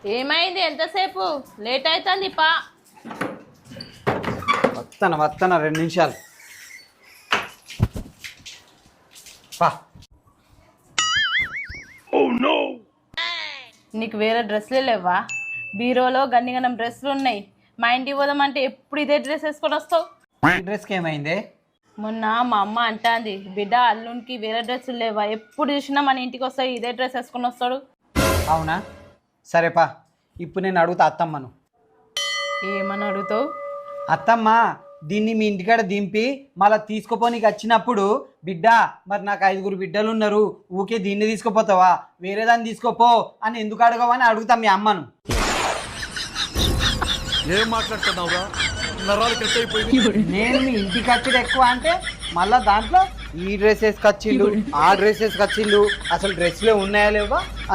ఏమైంది? ఎంతసేపు లేట్ అవుతుంది పా. వస్తాను 2 నిమిషాలు పా. నీకు వేరే డ్రెస్సులే లేవా? బీరోలో గన్నిగనం డ్రెస్సులు ఉన్నాయి. మా ఇంటికి పోదామంటే ఎప్పుడు ఇదే డ్రెస్ వేసుకొని వస్తావు? ఈ డ్రెస్కి ఏమైంది? మొన్న మా అమ్మ అంటాంది, బిడ్డ అల్లునికి వేరే డ్రెస్సులు లేవా, ఎప్పుడు చూసినా మన ఇంటికి వస్తాయి ఇదే డ్రెస్ వేసుకొని వస్తాడు. అవునా? సరేపా, ఇప్పుడు నేను అడుగుతా అత్తమ్మను. ఏమని అడుగుతావు? అత్తమ్మ, దీన్ని మీ ఇంటికాడ దింపి మళ్ళీ తీసుకుపోనీకి వచ్చినప్పుడు, బిడ్డ మరి నాకు 5 బిడ్డలు ఉన్నారు, ఊకే దీన్ని తీసుకుపోతావా, వేరే దాన్ని తీసుకోపో అని ఎందుకు అడగవని అడుగుతా మీ అమ్మను. ఏం మాట్లాడుతున్నావురా? నరాలు కట్ అయిపోయింది. నేను మీ ఇంటికి ఖర్చుడు ఎక్కువ అంటే మళ్ళీ దాంట్లో ఈ డ్రెస్ వేసుకొచ్చిళ్ళు, ఆ డ్రెస్ వేసుకొచ్చిళ్ళు, అసలు డ్రెస్లే ఉన్నాయా లేవా